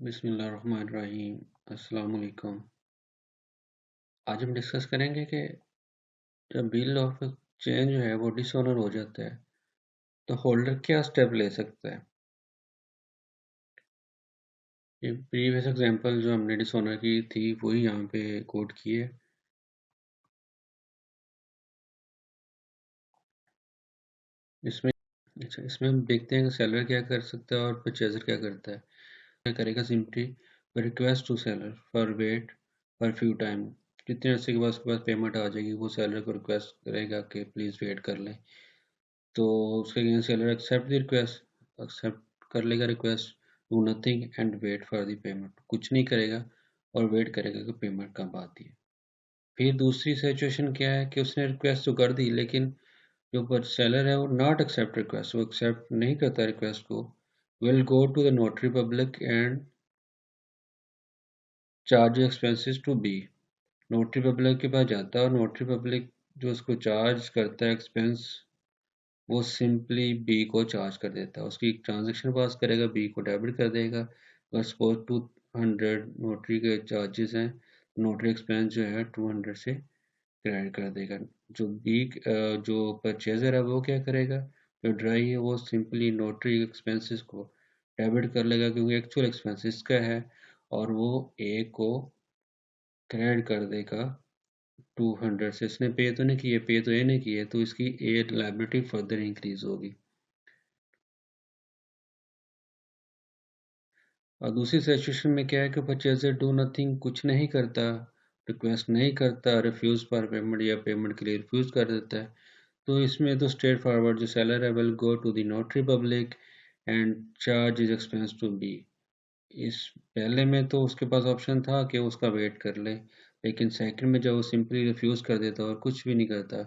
बिस्मिल्लाहिर्रहमानिर्रहीम। अस्सलाम वालेकुम। आज हम डिस्कस करेंगे कि जब बिल ऑफ चेंज जो है वो डिसऑनर हो जाता है तो होल्डर क्या स्टेप ले सकता है। ये प्रीवियस एग्जांपल जो हमने डिसऑनर की थी वही यहाँ पे कोट की है। इसमें हम देखते हैं कि सेलर क्या कर सकता है और परचेजर क्या करता है। क्या करेगा, simply request to seller for wait for few time. कितने अर्से के बाद उसके पास पेमेंट आ जाएगी वो सेलर को रिक्वेस्ट करेगा कि प्लीज़ वेट कर लें। तो उसके against seller accept the request, accept कर लेगा request, do nothing and wait for the payment, कुछ नहीं करेगा और वेट करेगा कि पेमेंट कब आती है। फिर दूसरी सिचुएशन क्या है कि उसने रिक्वेस्ट तो कर दी लेकिन जो सेलर है वो नॉट एक्सेप्ट रिक्वेस्ट, वो एक्सेप्ट नहीं करता रिक्वेस्ट को, will go to the notary public and charge expenses to be. Notary public के पास जाता है और नोटरी पब्लिक जो उसको चार्ज करता है एक्सपेंस वो सिंपली बी को चार्ज कर देता है। उसकी ट्रांजैक्शन पास करेगा, बी को डेबिट कर देगा। अगर सपोज 200 नोटरी के चार्जेस हैं, नोटरी एक्सपेंस जो है 200 से क्रेडिट कर देगा। जो जो परचेजर है वो क्या करेगा, जो ड्राई है वो सिंपली नोटरी एक्सपेंसेस को डेबिट कर लेगा क्योंकि एक्चुअल एक्सपेंसेस का है, और वो ए को क्रेडिट कर देगा 200 से। इसने पे तो नहीं किए, पे तो ए ने किए, तो इसकी ए लायबिलिटी फर्दर इंक्रीज होगी। और दूसरी सिचुएशन में क्या है कि परचेजर डू नथिंग, कुछ नहीं करता, रिक्वेस्ट नहीं करता, रिफ्यूज पर पेमेंट या पेमेंट के लिए रिफ्यूज कर देता है। तो इसमें तो स्ट्रेट फॉरवर्ड जो सेलर है will go to the notary public and charge is expense to be. इस पहले में तो उसके पास ऑप्शन था कि उसका वेट कर ले, लेकिन सेकंड में जब वो सिंपली रिफ्यूज कर देता और कुछ भी नहीं करता,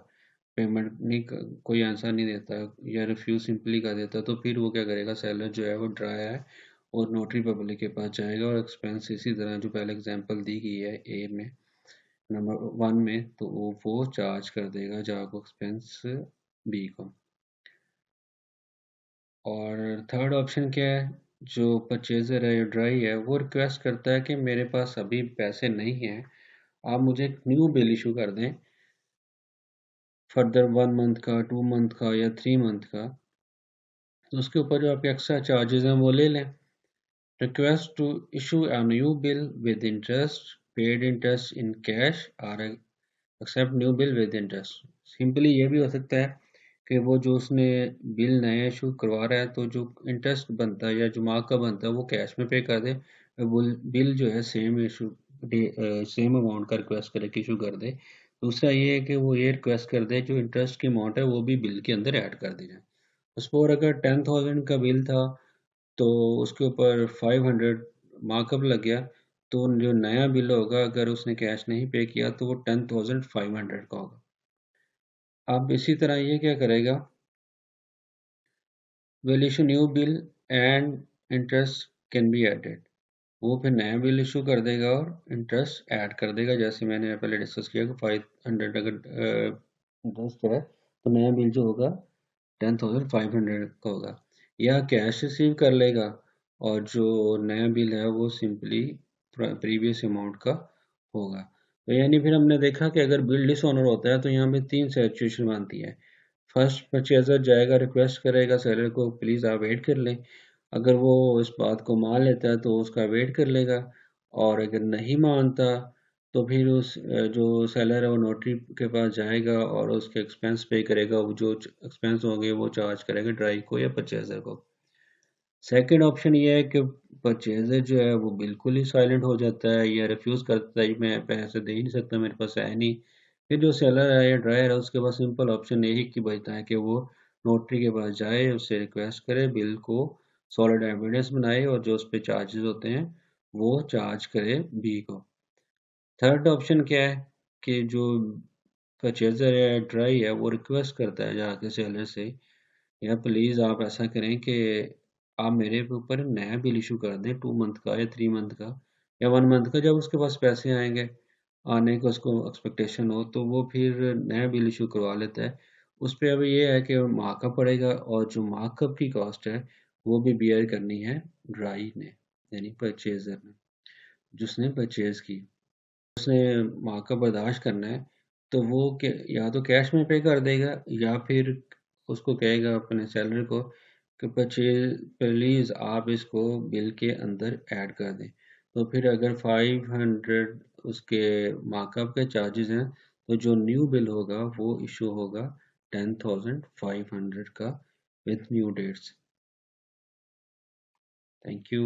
पेमेंट नहीं कोई आंसर नहीं देता या रिफ्यूज सिंपली कर देता, तो फिर वो क्या करेगा, सेलर जो है वो ड्राई है और नोटरी पब्लिक के पास जाएगा और एक्सपेंस इसी तरह जो पहले एग्जांपल दी गई है ए में नंबर 1 में, तो वो चार्ज कर देगा जाको एक्सपेंस बी को। और थर्ड ऑप्शन क्या है, जो परचेजर है या ड्राई है वो रिक्वेस्ट करता है कि मेरे पास अभी पैसे नहीं हैं, आप मुझे एक न्यू बिल इशू कर दें फर्दर 1 मंथ का, 2 मंथ का या 3 मंथ का, तो उसके ऊपर जो आपके एक्स्ट्रा चार्जेस हैं वो ले लें। Request to issue a new bill with interest, paid interest in cash और accept new bill with interest. Simply ये भी हो सकता है कि वो जो उसने बिल नया इशू करवा रहा है तो जो इंटरेस्ट बनता है या जो मार्क का बनता है वो कैश में पे कर दे, बिल जो है सेम इशू सेम अमाउंट का रिक्वेस्ट करे कि इशू कर दे। दूसरा ये है कि वो ये रिक्वेस्ट कर दे जो इंटरेस्ट की अमाउंट है वो भी बिल के अंदर ऐड कर दी जाए। सपोज अगर 10,000 का बिल था तो उसके ऊपर 500 मार्कअप लग गया, तो जो नया बिल होगा अगर उसने कैश नहीं पे किया तो वो 10,500 का होगा। अब इसी तरह ये क्या करेगा, will issue new bill and interest can be added. वो फिर नया बिल इशू कर देगा और इंटरेस्ट ऐड कर देगा, जैसे मैंने पहले डिस्कस किया कि 500 अगर इंटरेस्ट है तो नया बिल जो होगा 10,500 का होगा। या कैश रिसीव कर लेगा और जो नया बिल है वो सिंपली प्रीवियस अमाउंट का होगा। तो यानी फिर हमने देखा कि अगर बिल डिसऑनर होता है तो यहाँ पे 3 सिचुएशन बनती है। फर्स्ट, परचेजर जाएगा रिक्वेस्ट करेगा सेलर को प्लीज़ आप वेट कर लें, अगर वो इस बात को मान लेता है तो उसका वेट कर लेगा, और अगर नहीं मानता तो फिर जो सेलर है वो नोटरी के पास जाएगा और उसके एक्सपेंस पे करेगा, वो जो एक्सपेंस होंगे वो चार्ज करेगा ड्राइव को या परचेजर को। सेकंड ऑप्शन ये है कि परचेजर जो है वो बिल्कुल ही साइलेंट हो जाता है या रिफ्यूज़ करता है, मैं पैसे दे ही नहीं सकता, मेरे पास है नहीं। फिर जो सेलर है या ड्रायर है उसके पास सिंपल ऑप्शन यही कि बचता है कि वो नोटरी के पास जाए, उससे रिक्वेस्ट करे, बिल को सॉलिड एविडेंस बनाए और जो उस पे चार्जेस होते हैं वो चार्ज करे बी को। थर्ड ऑप्शन क्या है कि जो परचेजर है ड्राई है वो रिक्वेस्ट करता है जाके सेलर से, या प्लीज़ आप ऐसा करें कि आप मेरे ऊपर नया बिल इशू कर दें 2 मंथ का या 3 मंथ का या 1 मंथ का, जब उसके पास पैसे आएंगे, आने का उसको एक्सपेक्टेशन हो तो वो फिर नया बिल इशू करवा लेता है। उस पे अब ये है कि मार्कअप पड़ेगा और जो मार्कअप की कॉस्ट है वो भी बियर करनी है ड्राई ने। यानी परचेजर ने, जिसने परचेज की, उसने मार्कअप बर्दाश्त करना है, तो वो या तो कैश में पे कर देगा या फिर उसको कहेगा अपने सेलर को कि परचेज प्लीज़ आप इसको बिल के अंदर ऐड कर दें। तो फिर अगर 500 उसके मार्कअप के चार्जेस हैं, तो जो न्यू बिल होगा वो इशू होगा 10,500 का with new dates. Thank you.